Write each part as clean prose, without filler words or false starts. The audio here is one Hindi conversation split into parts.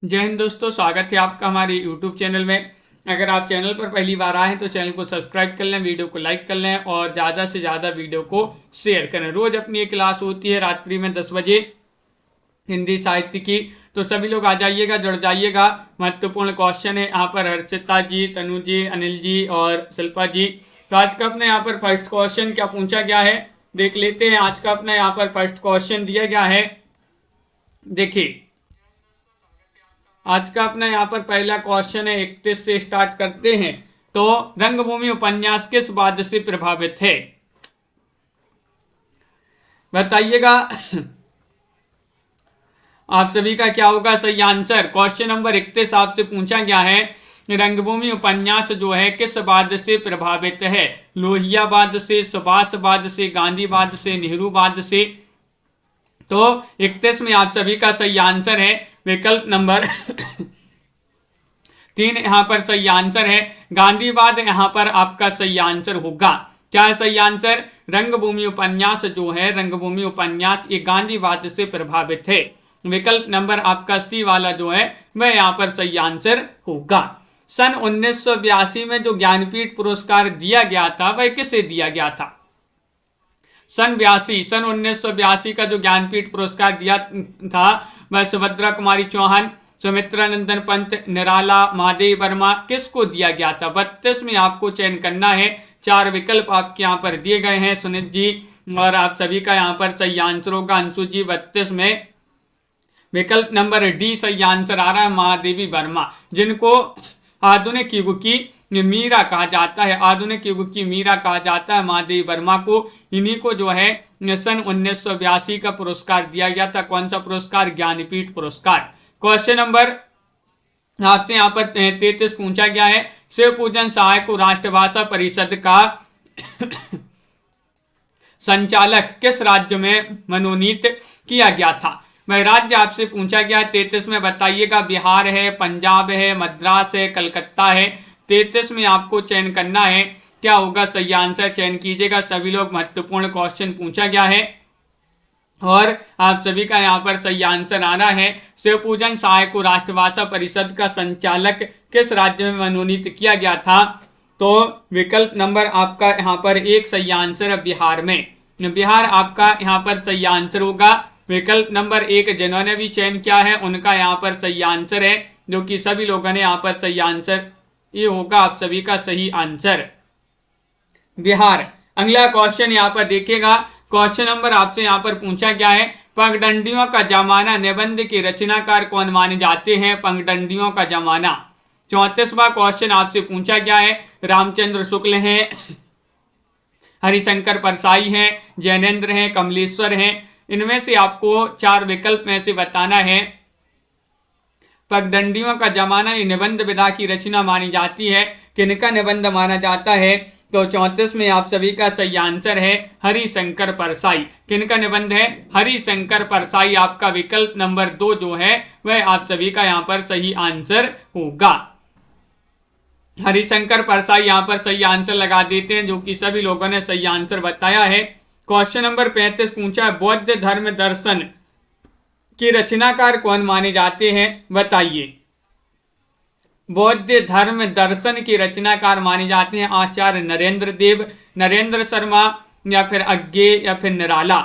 जय हिंद दोस्तों, स्वागत है आपका हमारे YouTube चैनल में। अगर आप चैनल पर पहली बार आए हैं तो चैनल को सब्सक्राइब कर लें, वीडियो को लाइक कर लें और ज़्यादा से ज़्यादा वीडियो को शेयर करें। रोज़ अपनी एक क्लास होती है रात्रि में 10 बजे हिंदी साहित्य की, तो सभी लोग आ जाइएगा, जुड़ जाइएगा। महत्वपूर्ण क्वेश्चन है यहाँ पर हर्षिता जी, तनु जी, अनिल जी और शिल्पा जी। तो आज का अपने यहाँ पर फर्स्ट क्वेश्चन क्या पूछा गया है देख लेते हैं। आज का अपना यहाँ पर फर्स्ट क्वेश्चन दिया गया है, देखिए आज का अपना यहाँ पर पहला क्वेश्चन है, 31 से स्टार्ट करते हैं। तो रंगभूमि उपन्यास किस वाद्य से प्रभावित है, बताइएगा। आप सभी का क्या होगा सही आंसर। क्वेश्चन नंबर 31 आपसे पूछा गया है, रंगभूमि उपन्यास जो है किस वाद्य से प्रभावित है। लोहिया वाद्य से, सुभाष वाद्य से, गांधी वाद्य से, नेहरू वाद्य से। तो 31 में आप सभी का सही आंसर है विकल्प नंबर 3 यहाँ पर सही आंसर है। गांधीवाद यहाँ पर आपका सही आंसर होगा। क्या है सही आंसर। रंगभूमि उपन्यास जो है, रंगभूमि उपन्यास ये गांधीवाद से प्रभावित है। विकल्प नंबर आपका सी वाला जो है वह यहाँ पर सही आंसर होगा। सन 1982 में जो ज्ञानपीठ पुरस्कार दिया गया था वह किसे दिया गया था। सन 1982 का जो ज्ञानपीठ पुरस्कार दिया था वह सुभद्रा कुमारी चौहान, सुमित्रा नंदन पंत, निराला, महादेवी वर्मा, किसको दिया गया था। 32 में आपको चयन करना है। 4 विकल्प आपके यहाँ पर दिए गए हैं सुनीत जी, और आप सभी का यहाँ पर सही आंसर होगा अंशु जी। 32 में विकल्प नंबर डी सही आंसर आ रहा है, महादेवी वर्मा, जिनको आधुनिक युग की मीरा कहा जाता है। आधुनिक युग की मीरा कहा जाता है महादेवी वर्मा को। इन्हीं को जो है सन 1982 का पुरस्कार दिया गया था। कौन सा पुरस्कार, ज्ञानपीठ पुरस्कार। क्वेश्चन नंबर आपसे यहाँ पर 33 पूछा गया है, शिव पूजन सहायक को राष्ट्रभाषा परिषद का संचालक किस राज्य में मनोनीत किया गया था। वह राज्य आपसे पूछा गया है 33 में, बताइएगा। बिहार है, पंजाब है, मद्रास है, कलकत्ता है। 33 में आपको चयन करना है, क्या होगा सही आंसर, चयन कीजिएगा। सभी लोग महत्वपूर्ण क्वेश्चन पूछा गया है और आप सभी का यहाँ पर सही आंसर आ रहा है। शिव पूजन सहायक को राष्ट्रभाषा परिषद का संचालक किस राज्य में मनोनीत किया गया था। तो विकल्प नंबर आपका यहाँ पर 1 सही आंसर है, बिहार में। बिहार आपका यहाँ पर सही आंसर होगा। विकल्प नंबर 1 जिन्होंने भी चयन किया है उनका यहाँ पर सही आंसर है, जो कि सभी लोगों ने यहाँ पर सही आंसर ये होगा आप सभी का सही आंसर, बिहार। अगला क्वेश्चन यहाँ पर देखिएगा। क्वेश्चन नंबर आपसे यहाँ पर पूछा गया है, पगडंडियों का जमाना निबंध के रचनाकार कौन माने जाते हैं। पगडंडियों का जमाना 34वां क्वेश्चन आपसे पूछा गया है। रामचंद्र शुक्ल हैं, हरिशंकर परसाई हैं, जैनेन्द्र हैं, कमलेश्वर हैं। इनमें से आपको 4 विकल्प में से बताना है। पगडंडियों का जमाना ये निबंध विधा की रचना मानी जाती है, किनका निबंध माना जाता है। तो 34 में आप सभी का सही आंसर है हरिशंकर परसाई। किनका निबंध है, हरिशंकर परसाई। आपका विकल्प नंबर 2 जो है वह आप सभी का यहाँ पर सही आंसर होगा। हरिशंकर परसाई यहाँ पर सही आंसर लगा देते हैं, जो कि सभी लोगों ने सही आंसर बताया है। क्वेश्चन नंबर 35 पूछा है, बौद्ध धर्म दर्शन के रचनाकार कौन माने जाते हैं, बताइए। बौद्ध धर्म दर्शन के रचनाकार माने जाते हैं आचार्य नरेंद्र देव, नरेंद्र शर्मा, या फिर अज्ञे, या फिर निराला।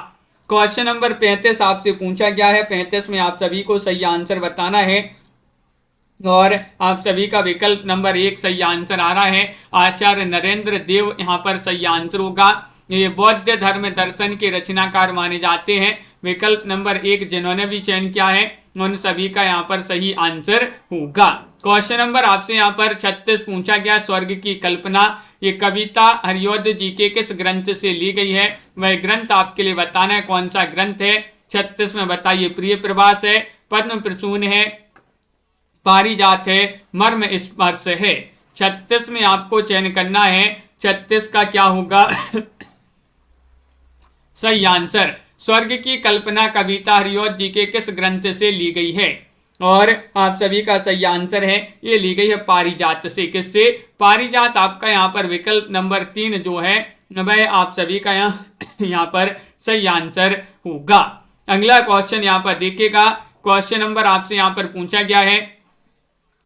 क्वेश्चन नंबर 35 आपसे पूछा गया है। 35 में आप सभी को सही आंसर बताना है और आप सभी का विकल्प नंबर 1 सही आंसर आ रहा है, आचार्य नरेंद्र देव यहाँ पर सही आंसर होगा। ये बौद्ध धर्म दर्शन के रचनाकार माने जाते हैं। विकल्प नंबर 1 जिन्होंने भी चयन किया है उन सभी का यहाँ पर सही आंसर होगा। क्वेश्चन नंबर आपसे यहाँ पर 36 पूछा गया, स्वर्ग की कल्पना ये कविता हरिऔध जी के किस ग्रंथ से ली गई है। वह ग्रंथ आपके लिए बताना है, कौन सा ग्रंथ है। 36 में बताइए। प्रिय प्रवास है, पद्म प्रसून है, पारिजात है, मर्म स्पर्श है। 36 में आपको चयन करना है, 36 का क्या होगा सही आंसर। स्वर्ग की कल्पना कविता हरिऔध जी के किस ग्रंथ से ली गई है, और आप सभी का सही आंसर है ये ली गई है पारिजात से। किससे, पारिजात। आपका यहाँ पर विकल्प नंबर 3 जो है वह आप सभी का यहाँ पर सही आंसर होगा। अगला क्वेश्चन यहाँ पर देखिएगा। क्वेश्चन नंबर आपसे यहाँ पर पूछा गया है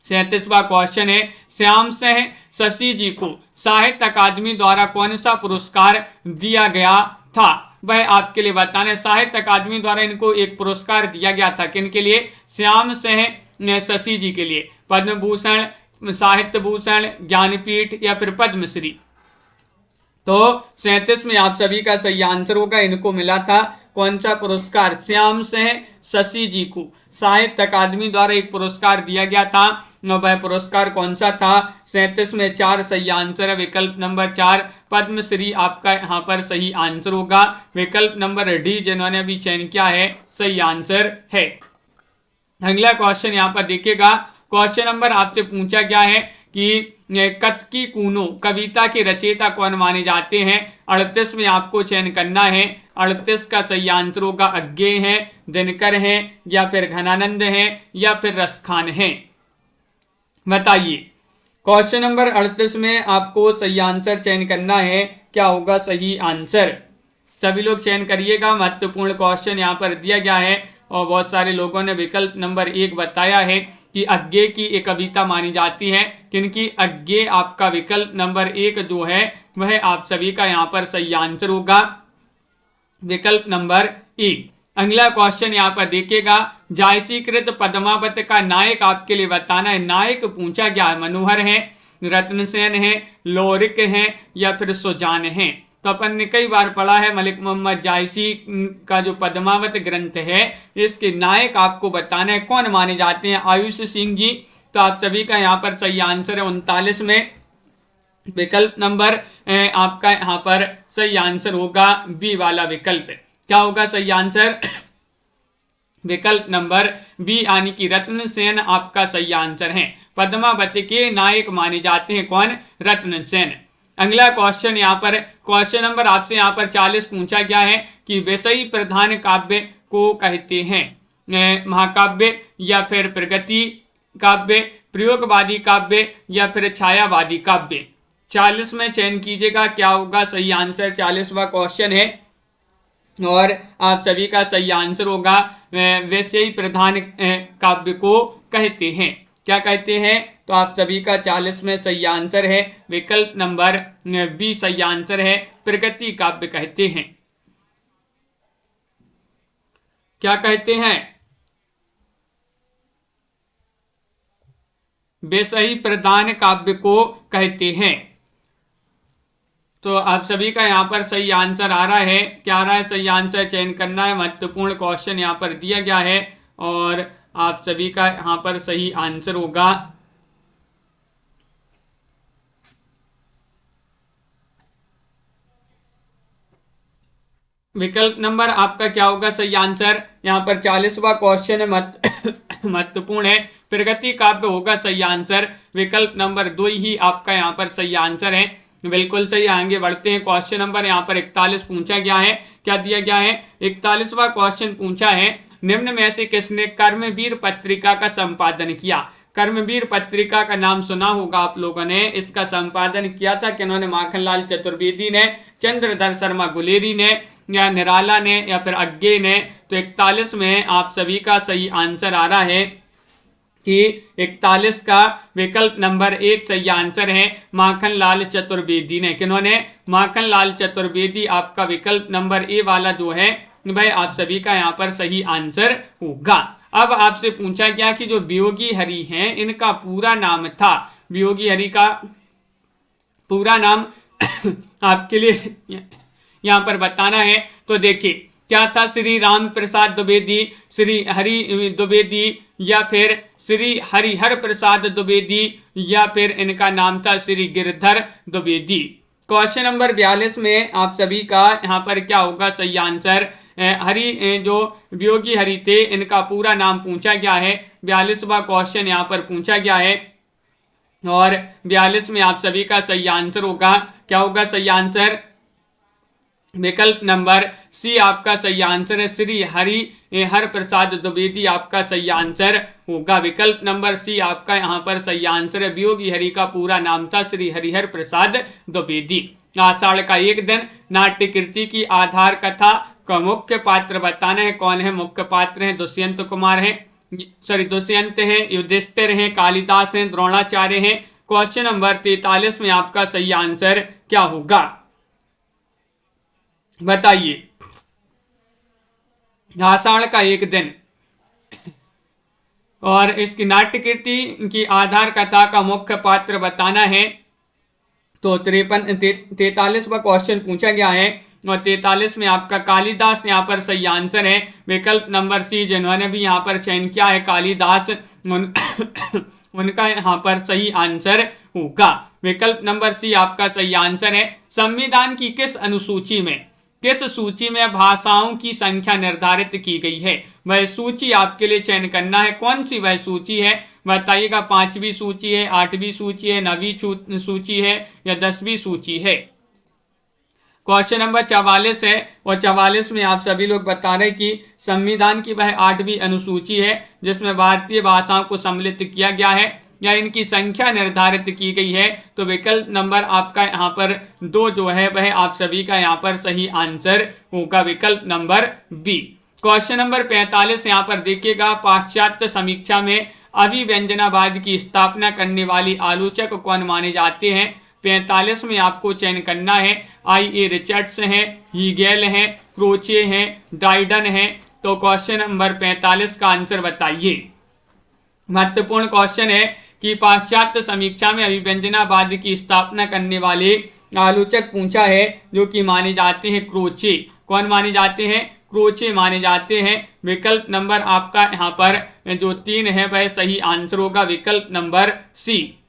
37वां क्वेश्चन है, श्याम सिंह शशि जी को साहित्य अकादमी द्वारा कौन सा पुरस्कार दिया गया था, वह आपके लिए बताना है। साहित्य अकादमी द्वारा इनको एक पुरस्कार दिया गया था, किनके लिए? श्याम सिंह शशि जी के लिए। पद्म भूषण, साहित्य भूषण, ज्ञानपीठ या फिर पद्मश्री। तो 37 में आप सभी का सही आंसर होगा, इनको मिला था कौन सा पुरस्कार? श्याम सिंह शशि जी को साहित्य अकादमी द्वारा एक पुरस्कार दिया गया था। वह पुरस्कार कौन सा था? 37 में 4 सही आंसर है। विकल्प नंबर 4 पद्मश्री आपका यहाँ पर सही आंसर होगा। विकल्प नंबर डी जिन्होंने अभी चयन किया है सही आंसर है। अगला क्वेश्चन यहाँ पर देखिएगा, क्वेश्चन नंबर आपसे पूछा गया है कि कथकी कूनो कविता के रचयिता कौन माने जाते हैं। 38 में आपको चयन करना है। 38 का सही आंसर होगा अज्ञेय है, दिनकर है, या फिर घनानंद है, या फिर रसखान है। बताइए क्वेश्चन नंबर 38 में आपको सही आंसर चयन करना है, क्या होगा सही आंसर? सभी लोग चयन करिएगा, महत्वपूर्ण क्वेश्चन यहाँ पर दिया गया है। और बहुत सारे लोगों ने विकल्प नंबर 1 बताया है कि अज्ञेय की एक कविता मानी जाती है। किनकी? अज्ञेय। आपका विकल्प नंबर 1 जो है वह आप सभी का यहाँ पर सही आंसर होगा, विकल्प नंबर 1। अगला क्वेश्चन यहाँ पर देखिएगा, जायसीकृत पद्मावत का नायक आपके लिए बताना है। नायक पूछा गया है, मनोहर है, रत्नसेन है, लोरिक है, या फिर सुजान है। तो अपन ने कई बार पढ़ा है मलिक मोहम्मद जायसी का जो पद्मावत ग्रंथ है, इसके नायक आपको बताना है कौन माने जाते हैं। आयुष सिंह जी। तो आप सभी का यहाँ पर सही आंसर है 39 में। विकल्प नंबर आपका यहाँ पर सही आंसर होगा बी वाला विकल्प। क्या होगा सही आंसर? विकल्प नंबर बी यानी कि रत्नसेन आपका सही आंसर है। पद्मावत के नायक माने जाते हैं कौन? रत्नसेन। अगला क्वेश्चन यहाँ पर क्वेश्चन नंबर आपसे यहाँ पर 40 पूछा गया है कि विषयी प्रधान काव्य को कहते हैं। महाकाव्य, या फिर प्रगति काव्य, प्रयोगवादी काव्य, या फिर छायावादी काव्य। 40 में चयन कीजिएगा, क्या होगा सही आंसर? 40वां क्वेश्चन है और आप सभी का सही आंसर होगा विषयी प्रधान काव्य को कहते हैं। क्या कहते हैं? तो आप सभी का 40 में सही आंसर है, विकल्प नंबर बी सही आंसर है, प्रगति काव्य कहते हैं। क्या कहते हैं? विषयी प्रधान काव्य को कहते हैं। तो आप सभी का यहाँ पर सही आंसर आ रहा है। क्या आ रहा है सही आंसर? चयन करना है। महत्वपूर्ण क्वेश्चन यहाँ पर दिया गया है और आप सभी का यहाँ पर सही आंसर होगा विकल्प नंबर आपका क्या होगा सही आंसर? यहाँ पर 40वां क्वेश्चन है, महत्वपूर्ण है, प्रगति काव्य होगा सही आंसर। विकल्प नंबर 2 ही आपका यहाँ पर सही आंसर है। बिल्कुल सही। आगे बढ़ते हैं। क्वेश्चन नंबर यहाँ पर 41 पूछा गया है। क्या दिया गया है? 41वां क्वेश्चन पूछा है, निम्न में से किसने कर्मवीर पत्रिका का संपादन किया? कर्मवीर पत्रिका का नाम सुना होगा आप लोगों ने। इसका संपादन किया था किन्होंने? माखनलाल चतुर्वेदी ने, चंद्रधर शर्मा गुलेरी ने, या निराला ने, या फिर अज्ञेय ने। तो 41 में आप सभी का सही आंसर आ रहा है कि 41 का विकल्प नंबर 1 सही आंसर है, माखनलाल चतुर्वेदी ने। किन्होंने? माखनलाल चतुर्वेदी। आपका विकल्प नंबर ए वाला जो है भाई आप सभी का यहाँ पर सही आंसर होगा। अब आपसे पूछा गया कि जो वियोगी हरि हैं इनका पूरा नाम था। वियोगी हरि का पूरा नाम आपके लिए यहाँ पर बताना है। तो देखिए क्या था? श्री राम प्रसाद द्विवेदी, श्री हरि द्विवेदी, या फिर श्री हरिहर प्रसाद द्विवेदी, या फिर इनका नाम था श्री गिरधर द्विवेदी। क्वेश्चन नंबर 42 में आप सभी का यहाँ पर क्या होगा सही आंसर? हरि जो वियोगी हरि थे इनका पूरा नाम पूछा गया है। 42वां क्वेश्चन यहाँ पर पूछा गया है और 42 में आप सभी का सही आंसर होगा। क्या होगा सही आंसर? विकल्प नंबर सी आपका सही आंसर है, श्री हर प्रसाद द्विवेदी आपका सही आंसर होगा। विकल्प नंबर सी आपका यहाँ पर सही आंसर है। वियोगी हरि का पूरा नाम था श्री हरिहर प्रसाद द्विवेदी। आषाढ़ का एक दिन नाट्य कृति की आधार कथा का मुख्य पात्र बताना है। कौन है मुख्य पात्र है? दुष्यंत कुमार है, सॉरी दुष्यंत है, युधिष्ठिर है, कालिदास है, द्रोणाचार्य है। क्वेश्चन नंबर 43 में आपका सही आंसर क्या होगा बताइए। आषाढ़ का एक दिन और इसकी नाट्यकृति की आधार कथा का मुख्य पात्र बताना है। तो 43वां क्वेश्चन पूछा गया है और 43 में आपका कालिदास यहाँ पर सही आंसर है। विकल्प नंबर सी जिन्होंने भी यहाँ पर चयन किया है कालिदास उनका यहाँ पर सही आंसर होगा। विकल्प नंबर सी आपका सही आंसर है। संविधान की किस अनुसूची में, किस सूची में भाषाओं की संख्या निर्धारित की गई है, वह सूची आपके लिए चयन करना है। कौन सी वह सूची है बताइएगा। 5वीं सूची है, 8वीं सूची है, 9वीं सूची है या 10वीं सूची है। क्वेश्चन नंबर 44 है और 44 में आप सभी लोग बता रहे कि संविधान की वह 8वीं अनुसूची है जिसमें भारतीय भाषाओं को सम्मिलित किया गया है या इनकी संख्या निर्धारित की गई है। तो विकल्प नंबर आपका यहाँ पर 2 जो है वह आप सभी का यहाँ पर सही आंसर होगा, विकल्प नंबर बी। क्वेश्चन नंबर 45 यहाँ पर देखिएगा। पाश्चात्य समीक्षा में अभिव्यंजनावाद की स्थापना करने वाली आलोचक कौन माने जाते हैं। 45 में आपको चयन करना है। I.A. रिचर्ड्स हैं, हीगेल हैं, क्रोचे हैं, ड्राइडन हैं। तो क्वेश्चन नंबर 45 का आंसर बताइए। महत्वपूर्ण क्वेश्चन है कि पाश्चात्य समीक्षा में अभिव्यंजनावाद की स्थापना करने वाले आलोचक पूछा है जो कि माने जाते हैं क्रोचे। कौन माने जाते हैं? क्रोचे माने जाते हैं। विकल्प नंबर आपका यहाँ पर जो 3 है वह सही आंसर होगा, विकल्प नंबर सी।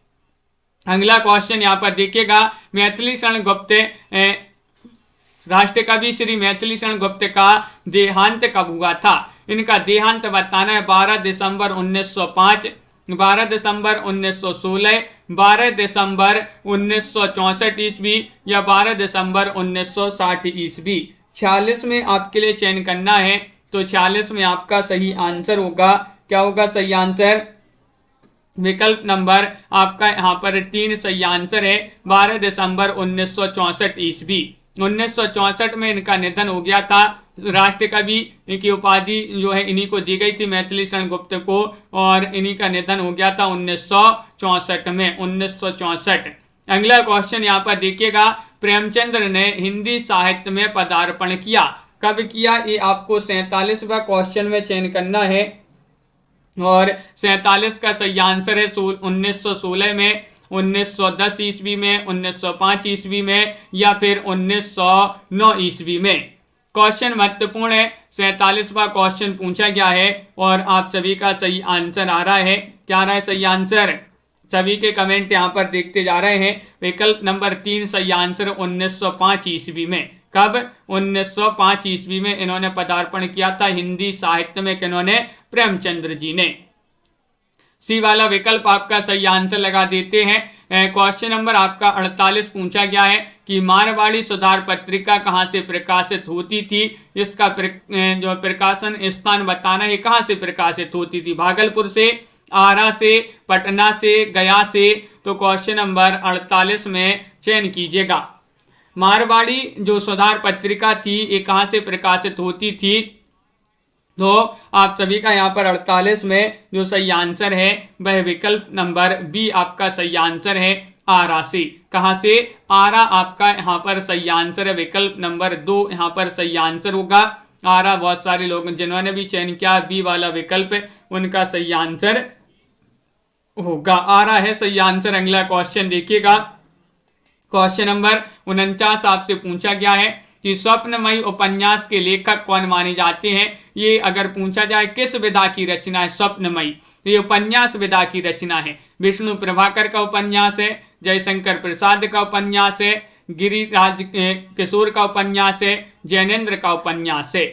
अगला क्वेश्चन यहाँ पर देखिएगा। मैथिली शरण गुप्त राष्ट्रकवि श्री मैथिली शरण गुप्त का देहांत कब हुआ था? इनका देहांत बताना है। 12 दिसंबर 1905, 12 दिसंबर 1916, 12 दिसंबर 1964 ईस्वी या 12 दिसंबर 1960 ईस्वी। 46 में आपके लिए चयन करना है। तो 46 में आपका सही आंसर होगा, क्या होगा सही आंसर? विकल्प नंबर आपका यहाँ पर 3 सही आंसर है। 12 दिसंबर 1964 ईस्वी। 1964 में इनका निधन हो गया था। राष्ट्रकवि की उपाधि जो है इन्हीं को दी गई थी, मैथिली शरण गुप्त को, और इन्हीं का निधन हो गया था 1964 में, 1964। अगला क्वेश्चन यहाँ पर देखिएगा। प्रेमचंद्र ने हिंदी साहित्य में पदार्पण किया, कब किया? ये आपको 47वां क्वेश्चन में चयन करना है और 47 का सही आंसर है 1916 में, 1910 ईस्वी में, 1905 ईस्वी में या फिर 1909 ईस्वी में। क्वेश्चन महत्वपूर्ण है। 47वां क्वेश्चन पूछा गया है और आप सभी का सही आंसर आ रहा है। क्या आ रहा है सही आंसर? सभी के कमेंट यहाँ पर देखते जा रहे हैं। विकल्प नंबर 3 सही आंसर 1905 ईस्वी में। कब? 1905 ईस्वी में इन्होंने पदार्पण किया था हिंदी साहित्य में। किन्होंने? प्रेमचंद्र जी ने। सी वाला विकल्प आपका सही आंसर लगा देते हैं। क्वेश्चन नंबर आपका 48 पूछा गया है कि मारवाड़ी सुधार पत्रिका कहाँ से प्रकाशित होती थी। इसका जो प्रकाशन स्थान बताना है, कहाँ से प्रकाशित होती थी? भागलपुर से, आरा से, पटना से, गया से। तो क्वेश्चन नंबर 48 में चयन कीजिएगा। मारवाड़ी जो सुधार पत्रिका थी ये कहाँ से प्रकाशित होती थी? तो आप सभी का यहाँ पर 48 में जो सही आंसर है वह विकल्प नंबर बी आपका सही आंसर है, आरा से। कहाँ से? आरा आपका यहाँ पर सही आंसर है। विकल्प नंबर 2 यहाँ पर सही आंसर होगा, आरा। बहुत सारे लोग जिन्होंने भी चयन किया बी वाला विकल्प, उनका सही आंसर होगा, आरा है सही आंसर। अगला क्वेश्चन देखिएगा। क्वेश्चन नंबर 49 आपसे पूछा गया है कि स्वप्नमयी उपन्यास के लेखक कौन माने जाते हैं। ये अगर पूछा जाए किस विधा की रचना है स्वप्नमयी, ये उपन्यास विधा की रचना है। विष्णु प्रभाकर का उपन्यास है, जयशंकर प्रसाद का उपन्यास है, गिरिराज किशोर का उपन्यास है, जैनेन्द्र का उपन्यास है।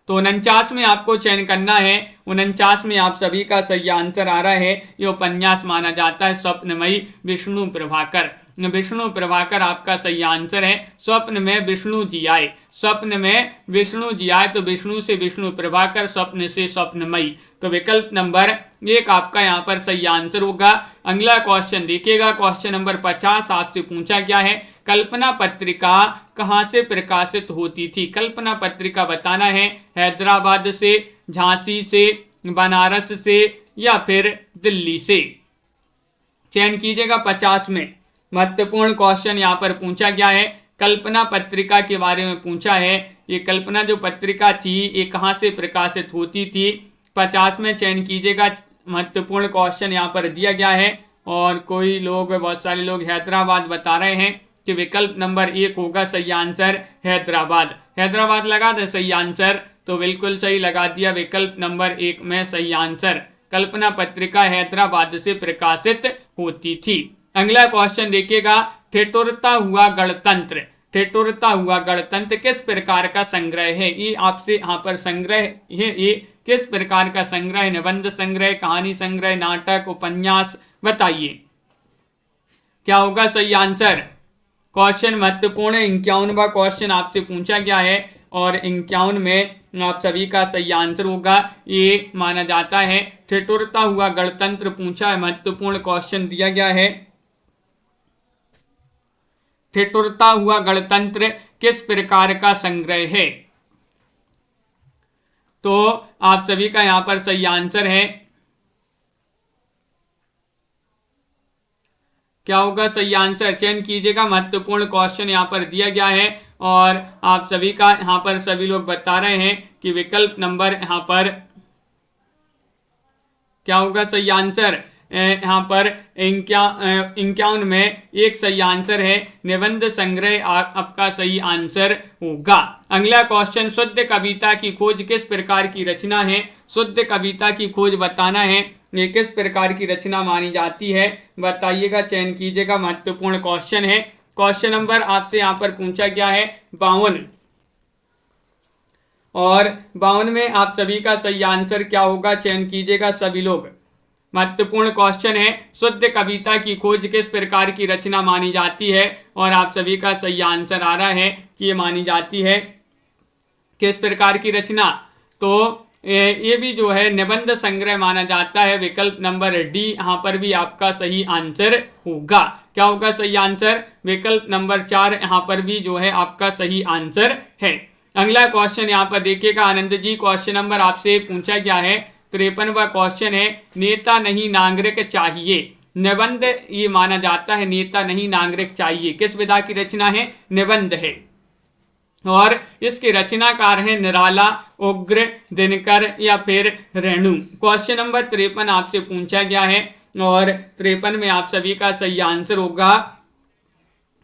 तो 49 में आपको चयन करना है। 49 में आप सभी का सही आंसर आ रहा है। ये उपन्यास माना जाता है स्वप्नमयी, विष्णु प्रभाकर। विष्णु प्रभाकर आपका सही आंसर है। स्वप्न में विष्णु जी आए, स्वप्न में विष्णु जी आए, तो विष्णु से विष्णु प्रभाकर, स्वप्न से स्वप्नमयी। तो विकल्प नंबर 1 आपका यहाँ पर सही आंसर होगा। अगला क्वेश्चन देखिएगा। क्वेश्चन नंबर 50 आपसे पूछा गया है कल्पना पत्रिका कहाँ से प्रकाशित होती थी। कल्पना पत्रिका बताना है। हैदराबाद से, झांसी से, बनारस से या फिर दिल्ली से। चयन कीजिएगा। 50 में महत्वपूर्ण क्वेश्चन यहाँ पर पूछा गया है। कल्पना पत्रिका के बारे में पूछा है। ये कल्पना जो पत्रिका थी ये कहाँ से प्रकाशित होती थी। 50 में चयन कीजिएगा। महत्वपूर्ण क्वेश्चन यहाँ पर दिया गया है और कोई लोग, बहुत सारे लोग हैदराबाद बता रहे हैं कि विकल्प नंबर 1 होगा सही आंसर हैदराबाद। हैदराबाद लगा दे सही आंसर, तो बिल्कुल सही लगा दिया। विकल्प नंबर 1 में सही आंसर। कल्पना पत्रिका हैदराबाद से प्रकाशित होती थी। अगला क्वेश्चन देखिएगा। ठिठुरता हुआ गणतंत्र। ठिठुरता हुआ गणतंत्र किस प्रकार का संग्रह है। ये आपसे यहाँ पर संग्रह है। ये किस प्रकार का संग्रह है। निबंध संग्रह, कहानी संग्रह, नाटक, उपन्यास, बताइए क्या होगा सही आंसर। क्वेश्चन महत्वपूर्ण है। 51वां क्वेश्चन आपसे पूछा गया है और 51 में आप सभी का सही आंसर होगा। ये माना जाता है ठिठुरता हुआ गणतंत्र पूछा है। महत्वपूर्ण क्वेश्चन दिया गया है। ठिठुरता हुआ गणतंत्र किस प्रकार का संग्रह है। तो आप सभी का यहां पर सही आंसर है। क्या होगा सही आंसर। चयन कीजिएगा। महत्वपूर्ण क्वेश्चन यहाँ पर दिया गया है और आप सभी का यहाँ पर सभी लोग बता रहे हैं कि विकल्प नंबर यहाँ पर क्या होगा सही आंसर। यहाँ पर 51 में एक सही आंसर है। निबंध संग्रह आपका सही आंसर होगा। अगला क्वेश्चन। शुद्ध कविता की खोज किस प्रकार की रचना है। शुद्ध कविता की खोज बताना है। ये किस प्रकार की रचना मानी जाती है, बताइएगा। चयन कीजिएगा। महत्वपूर्ण क्वेश्चन है। क्वेश्चन नंबर आपसे यहाँ पर पूछा गया है 52 और 52 में आप सभी का सही आंसर क्या होगा। चयन कीजिएगा सभी लोग। महत्वपूर्ण क्वेश्चन है। शुद्ध कविता की खोज किस प्रकार की रचना मानी जाती है और आप सभी का सही आंसर आ रहा है कि ये मानी जाती है किस प्रकार की रचना। तो ये भी जो है निबंध संग्रह माना जाता है। विकल्प नंबर डी यहाँ पर भी आपका सही आंसर होगा। क्या होगा सही आंसर। विकल्प नंबर 4 यहाँ पर भी जो है आपका सही आंसर है। अगला क्वेश्चन यहाँ पर देखिएगा। आनंद जी, क्वेश्चन नंबर आपसे पूछा गया है 53वां क्वेश्चन है। नेता नहीं नागरिक चाहिए। निबंध ये माना जाता है। नेता नहीं नागरिक चाहिए किस विधा की रचना है। निबंध है और इसके रचनाकार हैं निराला, उग्र, दिनकर या फिर रेणु। क्वेश्चन नंबर 53 आपसे पूछा गया है और 53 में आप सभी का सही आंसर होगा।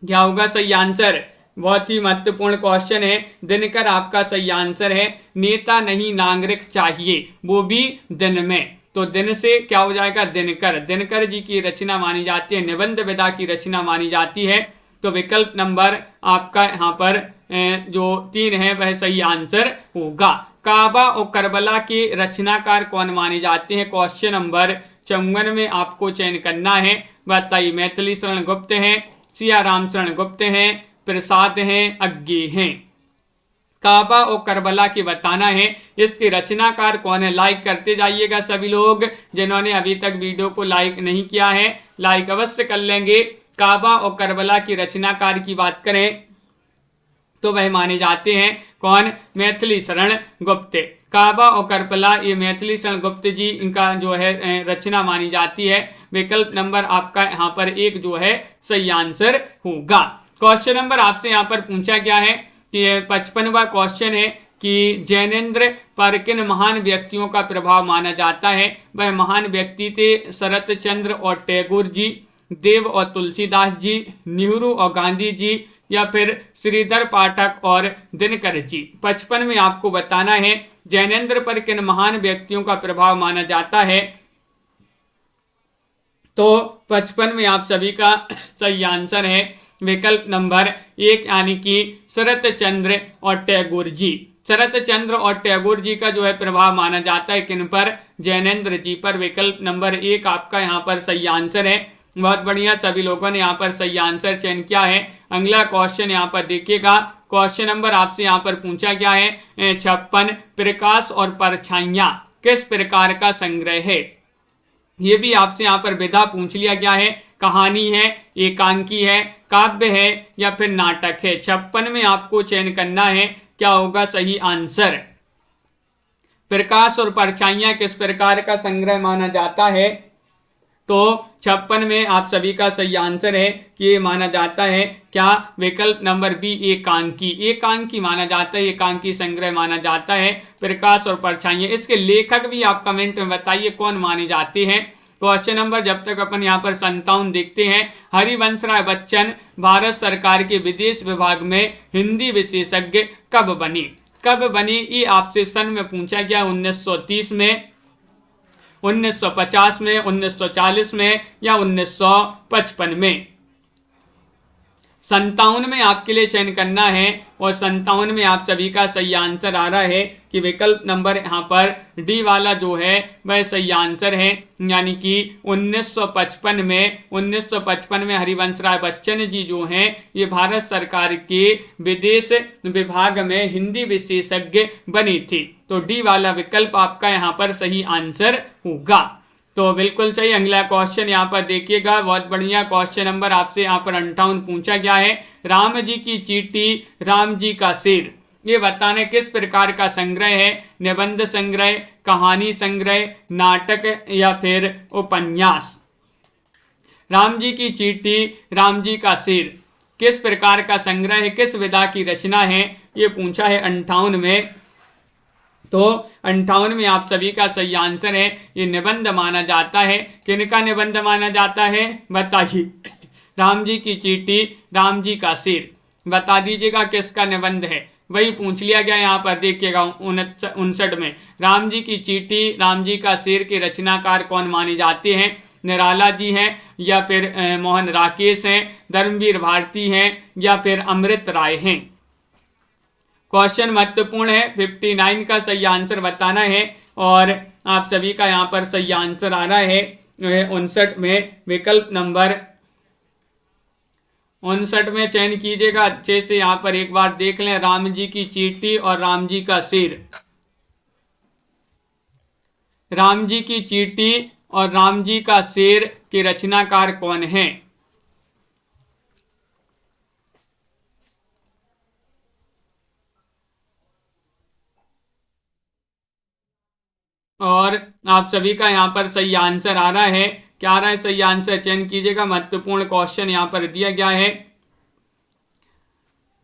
क्या होगा सही आंसर। बहुत ही महत्वपूर्ण क्वेश्चन है। दिनकर आपका सही आंसर है। नेता नहीं नागरिक चाहिए, वो भी दिन में। तो दिन से क्या हो जाएगा दिनकर। दिनकर जी की रचना मानी जाती है। निबंध विधा की रचना मानी जाती है। तो विकल्प नंबर आपका यहाँ पर जो 3 है वह सही आंसर होगा। काबा और करबला के रचनाकार कौन माने जाते हैं। क्वेश्चन नंबर 54 में आपको चयन करना है। बताइए। मैथिली शरण गुप्त हैं, सियाराम शरण गुप्त हैं, प्रसाद हैं, अज्ञे हैं। काबा और करबला की बताना है। इसके रचनाकार कौन है। लाइक करते जाइएगा सभी लोग। जिन्होंने अभी तक वीडियो को लाइक नहीं किया है लाइक अवश्य कर लेंगे। काबा और करबला की रचनाकार की बात करें तो वह माने जाते हैं कौन। मैथिली शरण गुप्त। काबा और करबला ये मैथिली शरण गुप्त जी इनका जो है रचना मानी जाती है। विकल्प नंबर आपका यहाँ पर 1 जो है सही आंसर होगा। क्वेश्चन नंबर आपसे यहाँ पर पूछा गया है कि 55वां क्वेश्चन है कि जैनेन्द्र पर किन महान व्यक्तियों का प्रभाव माना जाता है। वह महान व्यक्ति थे शरत चंद्र और टैगोर जी, देव और तुलसीदास जी, नेहरू और गांधी जी या फिर श्रीधर पाठक और दिनकर जी। 55 में आपको बताना है जैनेन्द्र पर किन महान व्यक्तियों का प्रभाव माना जाता है। तो 55 में आप सभी का सही आंसर है विकल्प नंबर 1 यानी कि शरत चंद्र और टैगोर जी। शरत चंद्र और टैगोर जी का जो है प्रभाव माना जाता है किन पर। जैनेन्द्र जी पर। विकल्प नंबर 1 आपका यहाँ पर सही आंसर है। बहुत बढ़िया, सभी लोगों ने यहाँ पर सही आंसर चयन किया है। अगला क्वेश्चन यहाँ पर देखिएगा। क्वेश्चन नंबर आपसे यहाँ पर पूछा गया है 56 प्रकाश और परछाइयाँ किस प्रकार का संग्रह है। ये भी आपसे यहाँ पर विधा पूछ लिया गया है। कहानी है, एकांकी है, काव्य है या फिर नाटक है। 56 में आपको चयन करना है क्या होगा सही आंसर। प्रकाश और परछाइयां किस प्रकार का संग्रह माना जाता है? तो 56 में आप सभी का सही आंसर है कि ये माना जाता है क्या? विकल्प नंबर बी, एकांकी। एकांकी माना जाता है, एकांकी संग्रह माना जाता है प्रकाश और परछाइयां। इसके लेखक भी आप कमेंट में बताइए कौन माने जाते हैं। क्वेश्चन नंबर जब तक अपन यहाँ पर 57 देखते हैं, हरिवंश राय बच्चन भारत सरकार के विदेश विभाग में हिंदी विशेषज्ञ कब बनी? कब बनी ये आपसे सन में पूछा गया। 1930 में, 1950 में, 1940 में या 1955 में। 57 में आपके लिए चयन करना है और 57 में आप सभी का सही आंसर आ रहा है कि विकल्प नंबर यहाँ पर डी वाला जो है वह सही आंसर है, यानी कि 1955 में हरिवंश राय बच्चन जी जो हैं ये भारत सरकार के विदेश विभाग में हिंदी विशेषज्ञ बनी थी। तो डी वाला विकल्प आपका यहाँ पर सही आंसर होगा। तो बिल्कुल सही। अगला क्वेश्चन यहाँ पर देखिएगा, बहुत बढ़िया क्वेश्चन नंबर आपसे यहाँ पर 58 पूछा गया है। राम जी की चींटी, राम जी का शेर, ये बताने किस प्रकार का संग्रह है? निबंध संग्रह, कहानी संग्रह, नाटक या फिर उपन्यास? राम जी की चींटी, राम जी का शेर किस प्रकार का संग्रह है, किस विधा की रचना है, ये पूछा है 58 में। तो 58 में आप सभी का सही आंसर है ये निबंध माना जाता है। किनका निबंध माना जाता है बताइए? राम जी की चींटी, राम जी का शेर, बता दीजिएगा किसका निबंध है। वही पूछ लिया गया यहाँ पर, देखिएगा 59 में। राम जी की चींटी, राम जी का शेर के रचनाकार कौन माने जाते हैं? निराला जी हैं या फिर मोहन राकेश हैं, धर्मवीर भारती हैं या फिर अमृत राय हैं? क्वेश्चन महत्वपूर्ण है, 59 का सही आंसर बताना है और आप सभी का यहाँ पर सही आंसर आ रहा है 59 में। विकल्प नंबर 59 में चयन कीजिएगा। अच्छे से यहाँ पर एक बार देख लें, राम जी की चींटी और राम जी का शेर। राम जी की चींटी और राम जी का शेर के रचनाकार कौन हैं? और आप सभी का यहाँ पर सही आंसर आ रहा है। क्या आ रहा है सही आंसर? चयन कीजिएगा। महत्वपूर्ण क्वेश्चन यहाँ पर दिया गया है।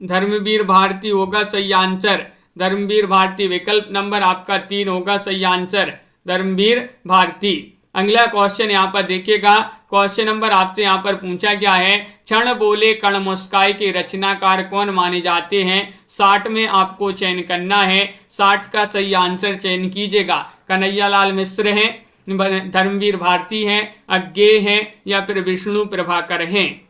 धर्मवीर भारती होगा सही आंसर। धर्मवीर भारती, विकल्प नंबर आपका 3 होगा सही आंसर, धर्मवीर भारती। अगला क्वेश्चन यहाँ पर देखिएगा। क्वेश्चन नंबर आपसे यहाँ पर पूछा गया है, क्षण बोले कण मुस्काए के रचनाकार कौन माने जाते हैं? 60 में आपको चयन करना है। 60 का सही आंसर चयन कीजिएगा। कन्हैयालाल मिश्र हैं, धर्मवीर भारती हैं, अज्ञेय हैं या फिर विष्णु प्रभाकर हैं?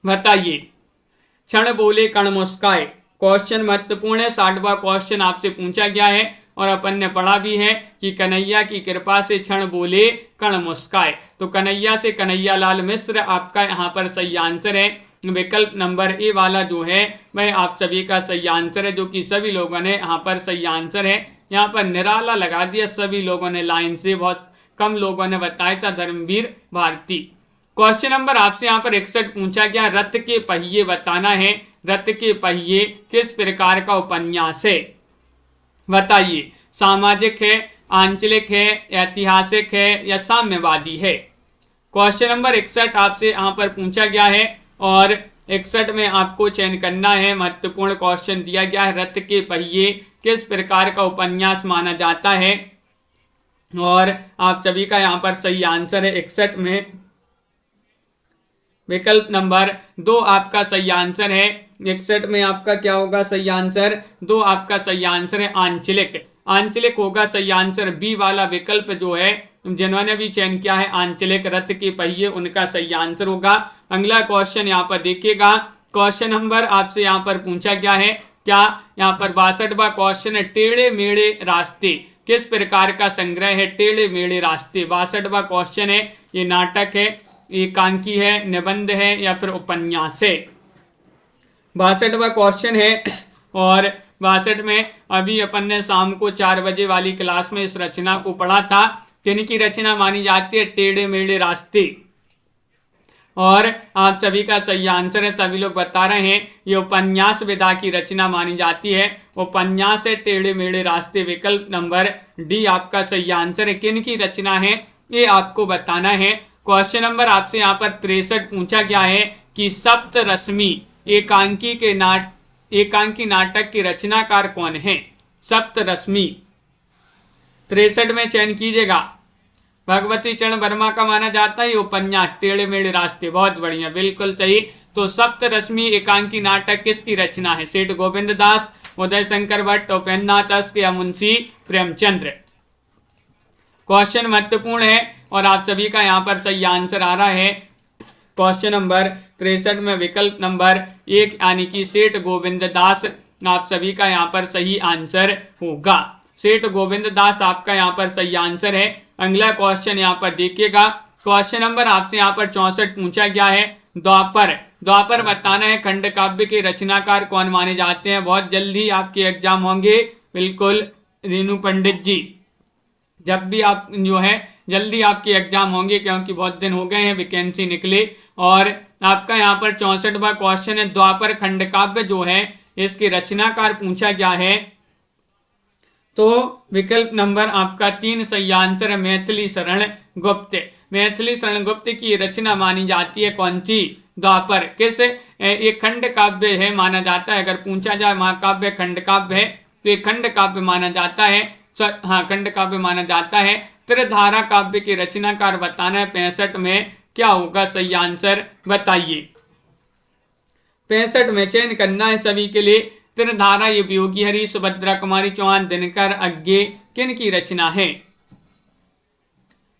बताइए। क्षण बोले कण मुस्काए, क्वेश्चन महत्वपूर्ण है। 60वां क्वेश्चन आपसे पूछा गया है और अपन ने पढ़ा भी है कि कन्हैया की कृपा से क्षण बोले कण मुस्काए। तो कन्हैया से कन्हैयालाल मिश्र आपका यहाँ पर सही आंसर है। विकल्प नंबर ए वाला जो है वह आप सभी का सही आंसर है, जो कि सभी लोगों ने यहाँ पर सही आंसर है। यहाँ पर निराला लगा दिया सभी लोगों ने लाइन से, बहुत कम लोगों ने बताया था धर्मवीर भारती। क्वेश्चन नंबर आपसे यहाँ पर 61 पूछा गया, रथ के पहिए बताना है। रथ के पहिए किस प्रकार का उपन्यास है? बताइए। सामाजिक है, आंचलिक है, ऐतिहासिक है या साम्यवादी है? क्वेश्चन नंबर 61 आपसे यहाँ पर पूछा गया है और 61 में आपको चयन करना है। महत्वपूर्ण क्वेश्चन दिया गया है, रथ के पहिए किस प्रकार का उपन्यास माना जाता है? और आप सभी का यहाँ पर सही आंसर है 61 में। विकल्प नंबर 2 आपका सही आंसर है। 61 में आपका क्या होगा सही आंसर? 2 आपका सही आंसर है, आंचलिक। आंचलिक होगा सही आंसर। बी वाला विकल्प जो है जिन्होंने भी चयन किया है आंचलिक, रथ के पहिए, उनका सही आंसर होगा। अगला क्वेश्चन यहाँ पर देखिएगा। क्वेश्चन नंबर आपसे यहाँ पर पूछा गया है, क्या यहाँ पर 62वां क्वेश्चन है, टेढ़े मेढ़े रास्ते किस प्रकार का संग्रह है? टेढ़े मेढ़े रास्ते 62वां क्वेश्चन है। ये नाटक है, एकांकी है, निबंध है या फिर उपन्यास है? 62वां क्वेश्चन है और 62 में अभी अपन ने शाम को 4 बजे वाली क्लास में इस रचना को पढ़ा था। किनकी रचना मानी जाती है? टेढ़े मेढ़े रास्ते। और आप सभी का सही आंसर है, सभी लोग बता रहे हैं ये उपन्यास विधा की रचना मानी जाती है। उपन्यास है टेढ़े मेढ़े रास्ते, विकल्प नंबर डी आपका सही आंसर है। किन की रचना है ये आपको बताना है। क्वेश्चन नंबर आपसे यहाँ पर 63 पूछा गया है कि सप्तरश्मि एकांकी नाटक के रचनाकार कौन है। सप्तरश्मि 63 में चयन कीजिएगा। भगवती चरण वर्मा का माना जाता है उपन्यास टेढ़े मेढ़े रास्ते, बहुत बढ़िया, बिल्कुल सही। तो सप्तरश्मि एकांकी नाटक किसकी रचना है। सेठ गोविंद दास, उदय शंकर भट्ट, उपेन्द्रनाथ अश्क या मुंशी प्रेमचंद्र। क्वेश्चन महत्वपूर्ण है और आप सभी का यहाँ पर सही आंसर आ रहा है। क्वेश्चन नंबर 63 में विकल्प नंबर 1 यानी कि सेठ गोविंद दास आप सभी का यहाँ पर सही आंसर होगा। सेठ गोविंद दास आपका यहाँ पर सही आंसर है। अगला क्वेश्चन यहाँ पर देखिएगा। क्वेश्चन नंबर आपसे यहाँ पर 64 पूछा गया है। द्वापर बताना है खंड काव्य के रचनाकार कौन माने जाते हैं। बहुत जल्दी आपके एग्जाम होंगे, बिल्कुल रीनू पंडित जी, जब भी आप जो है जल्दी आपके एग्जाम होंगे, क्योंकि बहुत दिन हो गए हैं वैकेंसी निकले। और आपका यहाँ पर 64वां क्वेश्चन है द्वापर खंड काव्य जो है इसके रचनाकार पूछा गया है। तो विकल्प नंबर आपका 3 सही आंसर है मैथिली शरण गुप्त। मैथिली शरण गुप्त की रचना मानी जाती है कौन सी। द्वापर किस एक खंड काव्य है माना जाता है। अगर पूछा जाए महाकाव्य खंड काव्य है तो एक खंड काव्य माना जाता है। हाँ, खंड काव्य माना जाता है। त्रिधारा काव्य के रचनाकार बताना है। 65 में क्या होगा सही आंसर बताइए। 65 में चयन करना है सभी के लिए। त्रिधारा ये वियोगी हरि, सुभद्रा कुमारी चौहान, दिनकर अज्ञे किन की रचना है।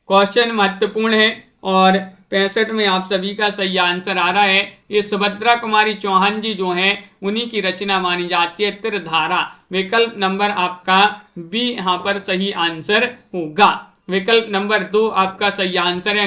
क्वेश्चन महत्वपूर्ण है और 65 में आप सभी का सही आंसर आ रहा है। ये सुभद्रा कुमारी चौहान जी जो हैं उन्हीं की रचना मानी जाती है त्रिधारा। विकल्प नंबर आपका बी यहाँ पर सही आंसर होगा। विकल्प नंबर 2 आपका सही आंसर है।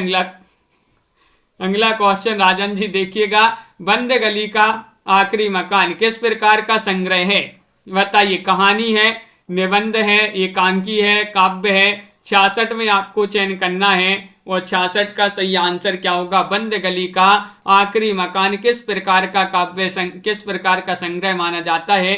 अगला क्वेश्चन राजन जी देखिएगा। बंद गली का आखिरी मकान किस प्रकार का संग्रह है बताइए। कहानी है, निबंध है, एकांकी है, काव्य है। 66 में आपको चयन करना है और 66 का सही आंसर क्या होगा। बंद गली का आखिरी मकान किस प्रकार का काव्य किस प्रकार का संग्रह माना जाता है।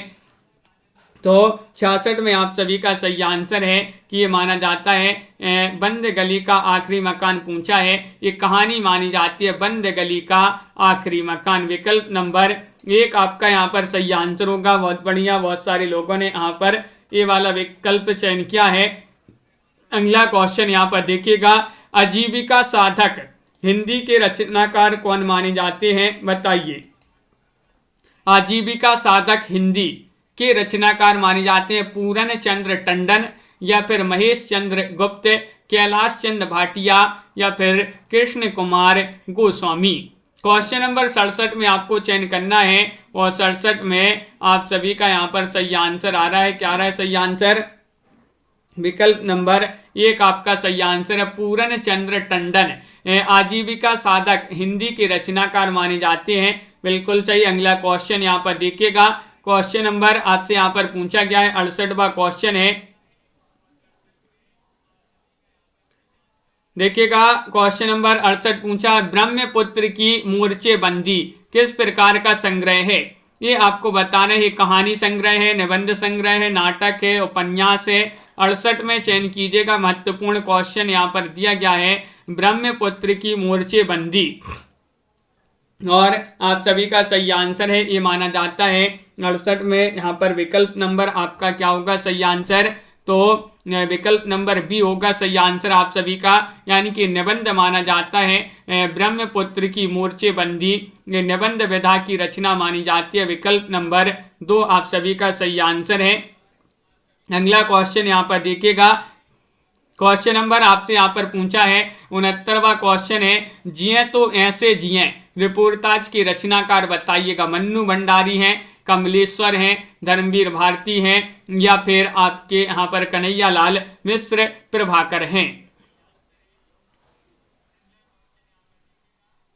तो 66 में आप सभी का सही आंसर है कि ये माना जाता है बंद गली का आखिरी मकान पूछा है। ये कहानी मानी जाती है बंद गली का आखिरी मकान। विकल्प नंबर 1 आपका यहाँ पर सही आंसर होगा। बहुत बढ़िया, बहुत सारे लोगों ने यहाँ पर ये वाला विकल्प चयन किया है। अगला क्वेश्चन यहाँ पर देखिएगा। आजीविका साधक हिंदी के रचनाकार कौन माने जाते हैं बताइए। आजीविका साधक हिंदी के रचनाकार माने जाते हैं पूरन चंद्र टंडन या फिर महेश चंद्र गुप्त, कैलाश चंद्र भाटिया या फिर कृष्ण कुमार गोस्वामी। क्वेश्चन नंबर 67 में आपको चयन करना है और 67 में आप सभी का यहाँ पर सही आंसर आ रहा है। क्या आ रहा है सही आंसर। विकल्प नंबर 1 आपका सही आंसर है पूरन चंद्र टंडन आजीविका साधक हिंदी के रचनाकार माने जाते हैं। बिल्कुल सही। अगला क्वेश्चन यहाँ पर देखिएगा। क्वेश्चन नंबर आपसे यहाँ पर पूछा गया है 68वां क्वेश्चन है। देखिएगा क्वेश्चन नंबर 68 पूछा ब्रह्मपुत्र की मोर्चे बंदी किस प्रकार का संग्रह है। ये आपको बताना है। कहानी संग्रह है, निबंध संग्रह है, नाटक है, उपन्यास है। 68 में चयन कीजिएगा। महत्वपूर्ण क्वेश्चन यहाँ पर दिया गया है ब्रह्मपुत्र की मोर्चे बंदी और आप सभी का सही आंसर है ये माना जाता है। 68 में यहाँ पर विकल्प नंबर आपका क्या होगा सही आंसर। तो विकल्प नंबर बी होगा सही आंसर आप सभी का, यानी कि निबंध माना जाता है। ब्रह्मपुत्र की मोर्चे बंदी ये निबंध विधा की रचना मानी जाती है। विकल्प नंबर 2 आप सभी का सही आंसर है। अगला क्वेश्चन यहाँ पर देखिएगा। क्वेश्चन नंबर आपसे यहाँ पर पूछा है 69वां क्वेश्चन है जिए तो ऐसे जिए रिपोर्टाज की रचनाकार बताइएगा। मन्नू भंडारी हैं, कमलेश्वर हैं, धर्मवीर भारती हैं या फिर आपके यहाँ पर कन्हैया लाल मिश्र प्रभाकर हैं।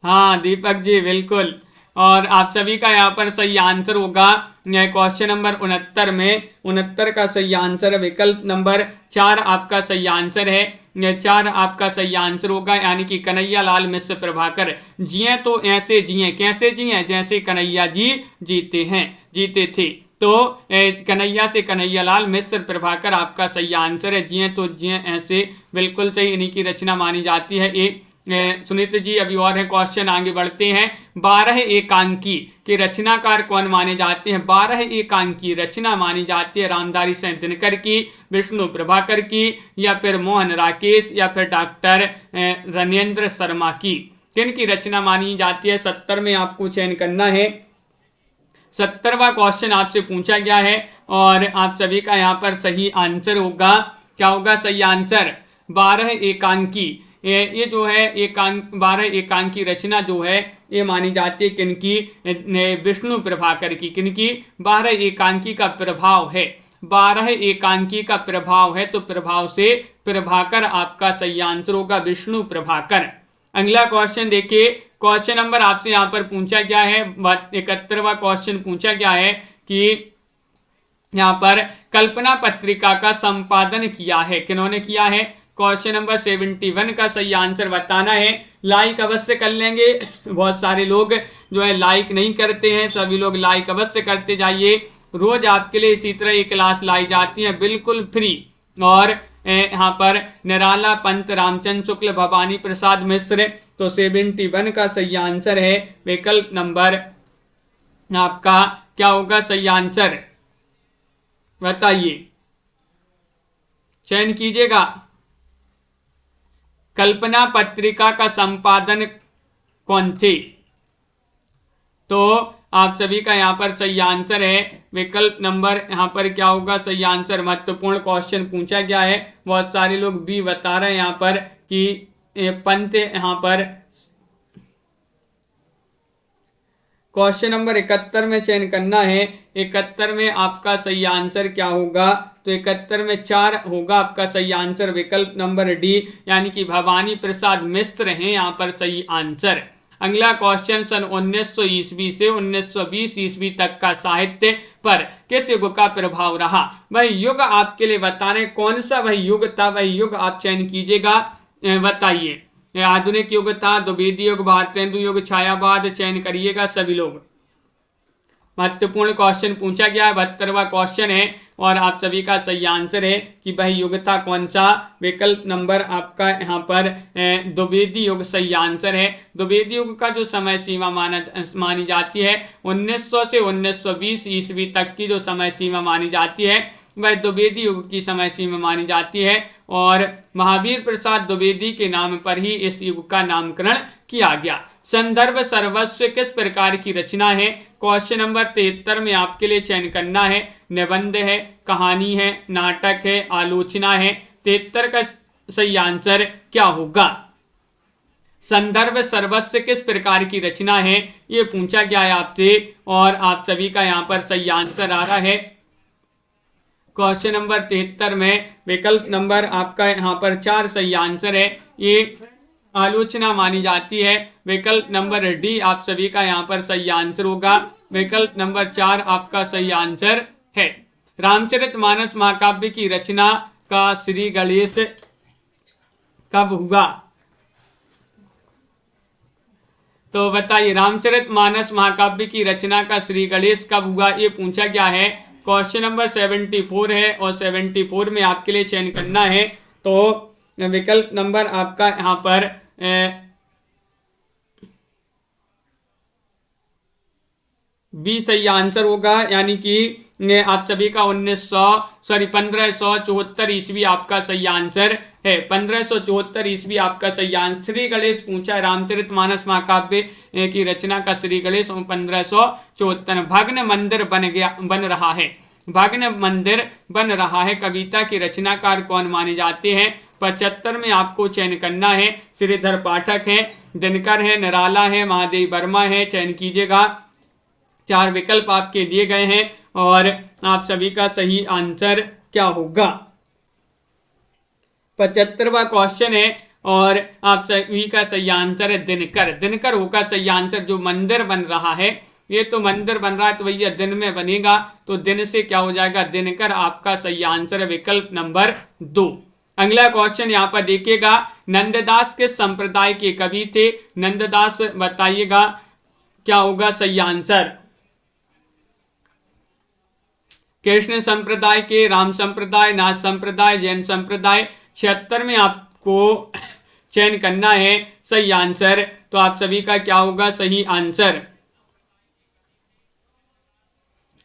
हाँ दीपक जी बिल्कुल। और आप सभी का यहाँ पर सही आंसर होगा क्वेश्चन नंबर 69 में 69 का सही आंसर है। विकल्प नंबर 4 आपका सही आंसर है। 4 आपका सही आंसर होगा, यानी कि कन्हैया लाल मिश्र प्रभाकर। जिए तो ऐसे जिए, कैसे जिए, जैसे कन्हैया जी जीते थे। तो कन्हैया से कन्हैया लाल मिश्र प्रभाकर आपका सही आंसर है। जिए तो जिए ऐसे, बिल्कुल सही, इन्हीं की रचना मानी जाती है। सुनीत जी अभी और है क्वेश्चन, आगे बढ़ते हैं। 12 एकांकी के रचनाकार कौन माने जाते हैं? 12 एकांकी रचना मानी जाती है रामधारी सिंह दिनकर की, विष्णु प्रभाकर की, या फिर मोहन राकेश, या फिर डॉक्टर रनेंद्र शर्मा की। किन की रचना मानी जाती है? 70 में आपको चयन करना है। 70वां क्वेश्चन आपसे पूछा गया है और आप सभी का यहाँ पर सही आंसर होगा। क्या होगा सही आंसर? 12 एकांकी। ये जो है 12 एकांकी रचना जो है ये मानी जाती है किनकी? विष्णु प्रभाकर की। किनकी? 12 एकांकी का प्रभाव है, 12 एकांकी का प्रभाव है, तो प्रभाव से प्रभाकर आपका सही आंसर होगा, विष्णु प्रभाकर। अगला क्वेश्चन देखिए, क्वेश्चन नंबर आपसे यहाँ पर पूछा गया है 71वां क्वेश्चन पूछा गया है कि यहाँ पर कल्पना पत्रिका का संपादन किया है, किन्होंने किया है? क्वेश्चन नंबर 71 का सही आंसर बताना है। लाइक अवश्य कर लेंगे, बहुत सारे लोग जो है लाइक नहीं करते हैं, सभी लोग लाइक अवश्य करते जाइए। रोज आपके लिए इसी तरह ये क्लास लाई जाती है बिल्कुल फ्री। और यहाँ पर निराला पंत, रामचंद्र शुक्ल, भवानी प्रसाद मिश्र, तो 71 का सही आंसर है विकल्प नंबर आपका क्या होगा सही आंसर? बताइए, चयन कीजिएगा। कल्पना पत्रिका का संपादन कौन थे? तो आप सभी का यहाँ पर सही आंसर है विकल्प नंबर, यहाँ पर क्या होगा सही आंसर? महत्वपूर्ण क्वेश्चन पूछा गया है, बहुत सारे लोग भी बता रहे हैं यहाँ पर कि पंत। यहाँ पर क्वेश्चन नंबर 71 में चयन करना है। 71 में आपका सही आंसर क्या होगा? तो 71 में 4 होगा आपका सही आंसर, विकल्प नंबर डी, यानी कि भवानी प्रसाद मिश्र हैं यहाँ पर सही आंसर। अगला क्वेश्चन, सन 1900 ईस्वी से 1920 ईस्वी तक का साहित्य पर किस युग का प्रभाव रहा? वह युग आपके लिए बताने, कौन सा वह युग था, वह युग आप चयन कीजिएगा। बताइए, आधुनिक युग था, द्विवेदी युग, भारतेंदु युग, छायावाद, चयन करिएगा सभी लोग। महत्वपूर्ण क्वेश्चन पूछा गया है, 72वां क्वेश्चन है और आप सभी का सही आंसर है कि वह युग था कौन सा? विकल्प नंबर आपका यहाँ पर द्विवेदी युग सही आंसर है। द्विवेदी युग का जो समय सीमा मानी जाती है 1900 से 1920 ईस्वी तक की जो समय सीमा मानी जाती है वह द्विवेदी युग की समय सीमा मानी जाती है और महावीर प्रसाद द्विवेदी के नाम पर ही इस युग का नामकरण किया गया। संदर्भ सर्वस्व किस प्रकार की रचना है? क्वेश्चन नंबर 73 में आपके लिए चयन करना है। निबंध है, कहानी है, नाटक है, आलोचना है। 73 का सही आंसर क्या होगा? संदर्भ सर्वस्व किस प्रकार की रचना है ये पूछा गया है आपसे और आप सभी का यहाँ पर सही आंसर आ रहा है। क्वेश्चन नंबर 73 में विकल्प नंबर आपका यहाँ पर 4 सही आंसर है। ये आलोचना मानी जाती है, विकल्प नंबर डी आप सभी का यहाँ पर सही आंसर होगा। विकल्प नंबर 4 आपका सही आंसर है। रामचरितमानस महाकाव्य की रचना का श्री गणेश कब हुआ? तो बताइए, रामचरितमानस महाकाव्य की रचना का श्री गणेश कब हुआ ये पूछा गया है। क्वेश्चन नंबर 74 है और 74 में आपके लिए चयन करना है। तो विकल्प नंबर आपका यहाँ पर बी सही आंसर होगा, यानी कि आप सभी का 1574 ईस्वी आपका सही आंसर है। 1574 ईस्वी आपका सही आंसर। श्री गणेश पूछा है, रामचरितमानस महाकाव्य की रचना का श्री गणेश 1574। भग्न मंदिर बन रहा है, भग्न मंदिर बन रहा है कविता की रचनाकार कौन माने जाते हैं? 75 में आपको चयन करना है। श्रीधर पाठक है, दिनकर है, निराला है, महादेव वर्मा है, चयन कीजिएगा। 4 विकल्प आपके दिए गए हैं और आप सभी का सही आंसर क्या होगा? 75वां क्वेश्चन है और आप सभी का सही आंसर है दिनकर। दिनकर होगा सही आंसर। जो मंदिर बन रहा है, ये तो मंदिर बन रहा है तो भैया दिन में बनेगा, तो दिन से क्या हो जाएगा? दिनकर आपका सही आंसर है, विकल्प नंबर 2। अगला क्वेश्चन यहाँ पर देखिएगा, नंददास किस संप्रदाय के कवि थे? नंददास बताइएगा क्या होगा सही आंसर। कृष्ण संप्रदाय के, राम संप्रदाय, नाथ संप्रदाय, जैन संप्रदाय। 76 में आपको चयन करना है सही आंसर। तो आप सभी का क्या होगा सही आंसर।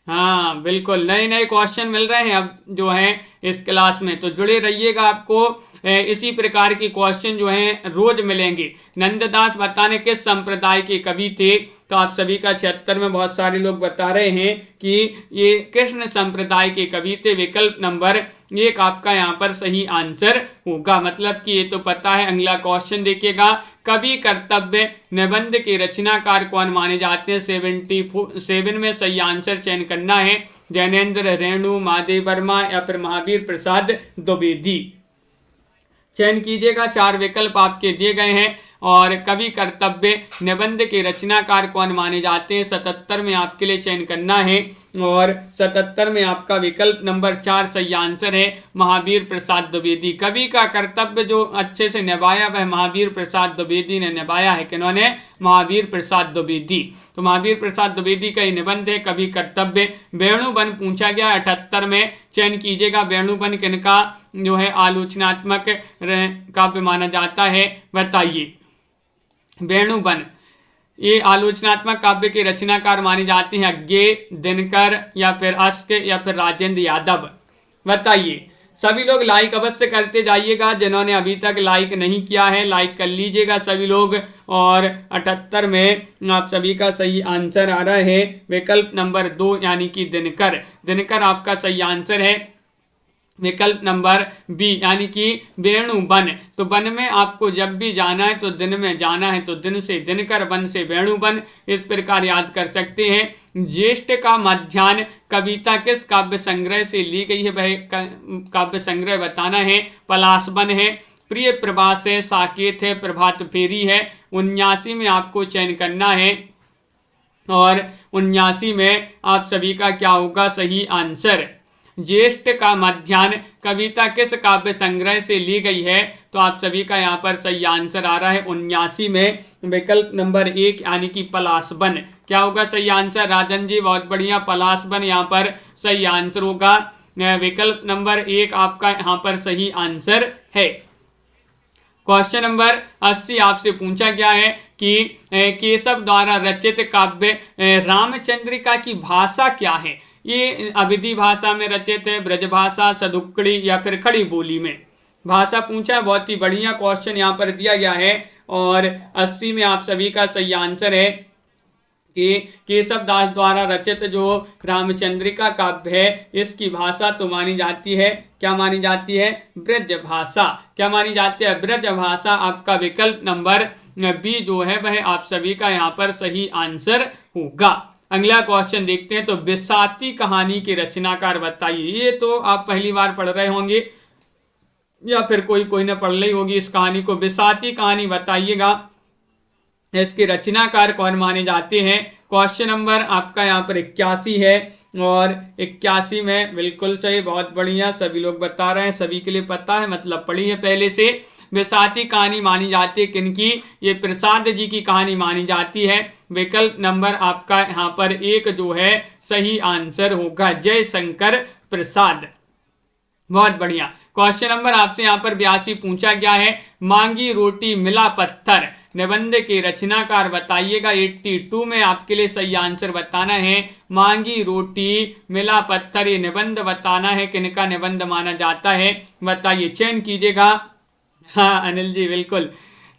हाँ बिल्कुल, नए नए क्वेश्चन मिल रहे हैं अब जो है इस क्लास में, तो जुड़े रहिएगा। आपको इसी प्रकार के क्वेश्चन जो हैं रोज मिलेंगे। नंददास बताने किस संप्रदाय के कवि थे? तो आप सभी का 76 में बहुत सारे लोग बता रहे हैं कि ये कृष्ण संप्रदाय के कवि थे। विकल्प नंबर 1 आपका यहाँ पर सही आंसर होगा। मतलब कि ये तो पता है। अगला क्वेश्चन देखिएगा, कवि कर्तव्य निबंध के रचनाकार कौन माने जाते हैं? 77 में सही आंसर चयन करना है। जैनेन्द्र, रेणु, महादेव वर्मा या फिर महावीर प्रसाद द्विवेदी। चयन कीजिएगा, 4 विकल्प आपके दिए गए हैं। और कवि कर्तव्य निबंध के रचनाकार कौन माने जाते हैं? 77 में आपके लिए चयन करना है। और 77 में आपका विकल्प नंबर 4 सही आंसर है, महावीर प्रसाद द्विवेदी। कवि का कर्तव्य जो अच्छे से निभाया वह महावीर प्रसाद द्विवेदी ने निभाया है। किन्होंने? महावीर प्रसाद द्विवेदी। तो महावीर प्रसाद द्विवेदी का ही निबंध है कवि कर्तव्य। वेणुवन पूछा गया 78 में, चयन कीजिएगा वेणुवन किनका जो है आलोचनात्मक काव्य माना जाता है? बताइए। वेणुवन ये आलोचनात्मक काव्य के रचनाकार माने जाते हैं अज्ञे, दिनकर या फिर अश्क या फिर राजेंद्र यादव। बताइए। सभी लोग लाइक अवश्य करते जाइएगा। जिन्होंने अभी तक लाइक नहीं किया है लाइक कर लीजिएगा सभी लोग। और 78 में आप सभी का सही आंसर आ रहा है विकल्प नंबर 2 यानी कि दिनकर। दिनकर आपका सही आंसर है। विकल्प नंबर बी यानी कि वेणुवन। तो वन में आपको जब भी जाना है तो दिन में जाना है, तो दिन से दिनकर, वन से वेणुवन, इस प्रकार याद कर सकते हैं। ज्येष्ठ का मध्याह्न कविता किस काव्य संग्रह से ली गई है? वह काव्य संग्रह बताना है। पलाशवन है, प्रिय प्रभास है, साकेत है, प्रभात फेरी है। 79 में आपको चयन करना है। और 79 में आप सभी का क्या होगा सही आंसर। ज्येष्ठ का मध्याह्न कविता किस काव्य संग्रह से ली गई है? तो आप सभी का यहाँ पर सही आंसर आ रहा है 79 में विकल्प नंबर 1 यानी कि पलाशवन। क्या होगा सही आंसर? राजन जी बहुत बढ़िया, पलाशवन यहाँ पर सही आंसर होगा। विकल्प नंबर 1 आपका यहाँ पर सही आंसर है। क्वेश्चन नंबर 80 आपसे पूछा गया है कि केशव द्वारा रचित काव्य रामचंद्रिका की भाषा क्या है? ये अवधी भाषा में रचित है, ब्रज भाषा, सदुक्कड़ी या फिर खड़ी बोली में भाषा पूछा है। बहुत ही बढ़िया क्वेश्चन यहाँ पर दिया गया है। और 80 में आप सभी का सही आंसर है कि केशव दास द्वारा रचित जो रामचंद्रिका काव्य है इसकी भाषा तो मानी जाती है, क्या मानी जाती है? ब्रज भाषा। क्या मानी जाती है? ब्रज भाषा। आपका विकल्प नंबर बी जो है वह आप सभी का यहाँ पर सही आंसर होगा। अगला क्वेश्चन देखते हैं। तो बिसाती कहानी के रचनाकार बताइए। ये तो आप पहली बार पढ़ रहे होंगे या फिर कोई न पढ़ ली होगी इस कहानी को। बिसाती कहानी बताइएगा, इसके रचनाकार कौन माने जाते हैं? क्वेश्चन नंबर आपका यहाँ पर 81 है। और 81 में बिल्कुल सही, बहुत बढ़िया, सभी लोग बता रहे हैं, सभी के लिए पता है, मतलब पढ़ी है पहले से। बिसाती कहानी मानी जाती है किनकी? ये प्रसाद जी की कहानी मानी जाती है। विकल्प नंबर आपका यहाँ पर 1 जो है सही आंसर होगा, जयशंकर प्रसाद। बहुत बढ़िया। क्वेश्चन नंबर आपसे यहाँ पर 82 पूछा गया है, मांगी रोटी मिला पत्थर निबंध के रचनाकार बताइएगा। 82 में आपके लिए सही आंसर बताना है। मांगी रोटी मिला पत्थर ये निबंध बताना है, किनका निबंध माना जाता है? बताइए, चयन कीजिएगा। हाँ अनिल जी बिल्कुल।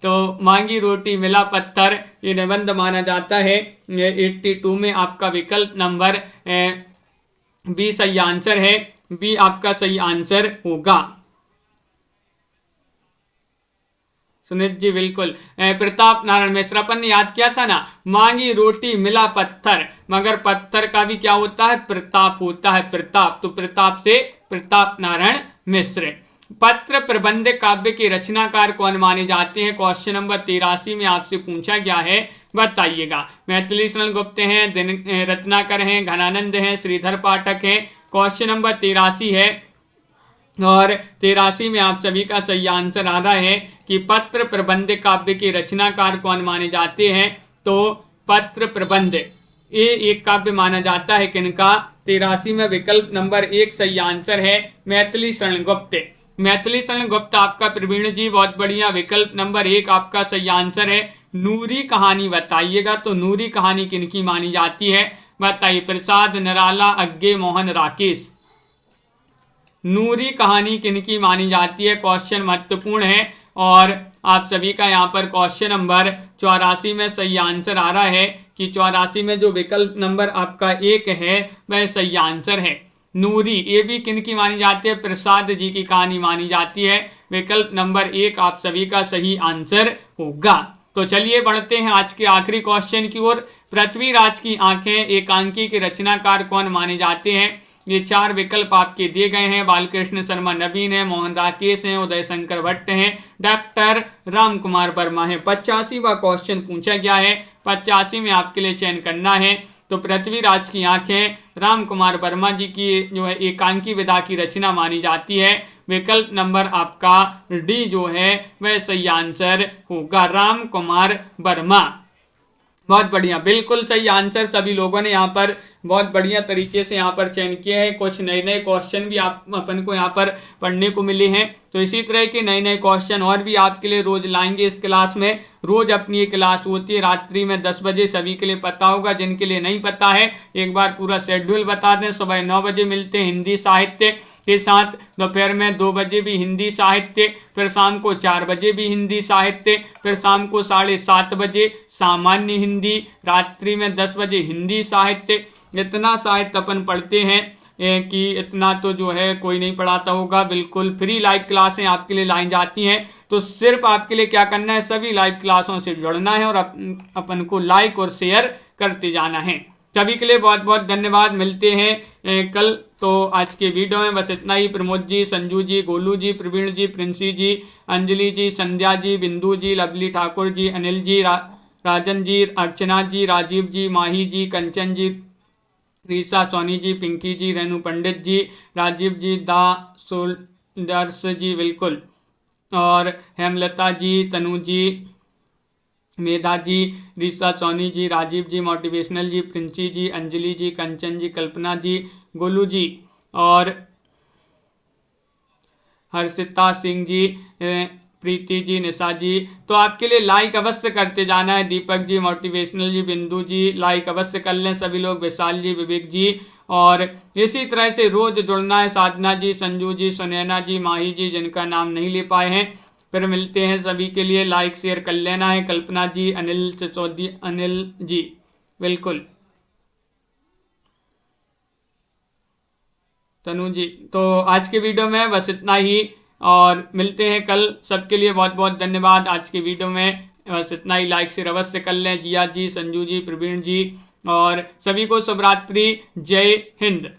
तो मांगी रोटी मिला पत्थर ये निबंध माना जाता है। 82 में आपका विकल्प नंबर बी सही आंसर है। बी आपका सही आंसर होगा। सुनीत जी बिल्कुल। प्रताप नारायण मिश्र, अपन ने याद किया था ना, मांगी रोटी मिला पत्थर, मगर पत्थर का भी क्या होता है? प्रताप होता है, प्रताप। तो प्रताप से प्रताप नारायण मिश्र। पत्र प्रबंध काव्य के रचनाकार कौन माने जाते हैं? क्वेश्चन नंबर 83 में आपसे पूछा गया है, बताइएगा। मैथिली शरण गुप्त हैं, रत्नाकर हैं, घनानंद हैं, श्रीधर पाठक हैं। क्वेश्चन नंबर 83 है और 83 में आप सभी का सही आंसर आ रहा है कि पत्र प्रबंध काव्य के रचनाकार कौन माने जाते हैं। तो पत्र प्रबंध ये एक काव्य माना जाता है किनका। 83 में विकल्प नंबर 1 सही आंसर है मैथिली शरण गुप्त। मैथिली शरण गुप्त आपका प्रवीण जी बहुत बढ़िया। विकल्प नंबर 1 आपका सही आंसर है। नूरी कहानी बताइएगा, तो नूरी कहानी किनकी मानी जाती है बताइए। प्रसाद, निराला, अज्ञे, मोहन, राकेश। नूरी कहानी किनकी मानी जाती है, क्वेश्चन महत्वपूर्ण है। और आप सभी का यहाँ पर क्वेश्चन नंबर 84 में सही आंसर आ रहा है कि 84 में जो विकल्प नंबर आपका 1 है वह सही आंसर है। नूरी ये भी किनकी मानी जाती है, प्रसाद जी की कहानी मानी जाती है। विकल्प नंबर 1 आप सभी का सही आंसर होगा। तो चलिए बढ़ते हैं आज के आखिरी क्वेश्चन की ओर। पृथ्वीराज की आंखें एकांकी के रचनाकार कौन माने जाते हैं। ये 4 विकल्प आपके दिए गए हैं। बालकृष्ण शर्मा नवीन है, मोहन राकेश हैं, उदय शंकर भट्ट हैं, डॉक्टर राम कुमार वर्मा है। 85वां क्वेश्चन पूछा गया है। 85 में आपके लिए चयन करना है। तो पृथ्वीराज की आंखें राम कुमार वर्मा जी की जो है एकांकी विधा की रचना मानी जाती है। विकल्प नंबर आपका डी जो है वह सही आंसर होगा, राम कुमार वर्मा। बहुत बढ़िया, बिल्कुल सही आंसर। सभी लोगों ने यहाँ पर बहुत बढ़िया तरीके से यहाँ पर चयन किए हैं। कुछ नए नए क्वेश्चन भी आप अपन को यहाँ पर पढ़ने को मिले हैं। तो इसी तरह के नए नए क्वेश्चन और भी आपके लिए रोज लाएंगे इस क्लास में। रोज अपनी ये क्लास होती है रात्रि में 10 बजे, सभी के लिए पता होगा। जिनके लिए नहीं पता है एक बार पूरा शेड्यूल बता दें। सुबह 9 बजे मिलते हैं हिंदी साहित्य के साथ, दोपहर में 2 बजे भी हिंदी साहित्य, फिर शाम को 4 बजे भी हिंदी साहित्य, फिर शाम को 7:30 बजे सामान्य हिंदी, रात्रि में 10 बजे हिंदी साहित्य। इतना साहित्य अपन पढ़ते हैं कि इतना तो जो है कोई नहीं पढ़ाता होगा। बिल्कुल फ्री लाइव क्लासें आपके लिए लाई जाती हैं। तो सिर्फ आपके लिए क्या करना है, सभी लाइव क्लासों से जुड़ना है और अपन को लाइक और शेयर करते जाना है। सभी के लिए बहुत बहुत धन्यवाद। मिलते हैं कल। तो आज के वीडियो में बस इतना ही। प्रमोद जी, संजू जी, गोलू जी, प्रवीण जी, प्रिंसी जी, अंजलि जी, संध्या जी, बिंदु जी, लवली ठाकुर जी, अनिल जी, राजन जी, अर्चना जी, राजीव जी, माही जी, कंचन जी, रीसा, सोनी जी, पिंकी जी, रेणु पंडित जी, राजीव जी, दा सोल्डर्स जी, बिल्कुल, और हेमलता जी, तनु जी, मेधा जी, रीसा, सोनी जी, राजीव जी, मोटिवेशनल जी, प्रिंसी जी, अंजलि जी, कंचन जी, कल्पना जी, गोलू जी और हर्षिता सिंह जी, प्रीति जी, निशा जी। तो आपके लिए लाइक अवश्य करते जाना है। दीपक जी, मोटिवेशनल जी, बिंदु जी, लाइक अवश्य कर लें सभी लोग। विशाल जी, विवेक जी, और इसी तरह से रोज जुड़ना है। साधना जी, संजू जी, सुनैना जी, माही जी, जिनका नाम नहीं ले पाए हैं। फिर मिलते हैं। सभी के लिए लाइक शेयर कर लेना है। कल्पना जी, अनिल सिसोदी, अनिल जी, बिल्कुल, तनु जी। तो आज के वीडियो में बस इतना ही और मिलते हैं कल। सबके लिए बहुत बहुत धन्यवाद। आज के वीडियो में बस इतना ही। लाइक शेयर अवश्य कर लें। जिया जी, संजू जी, प्रवीण जी और सभी को शुभ रात्रि। जय हिंद।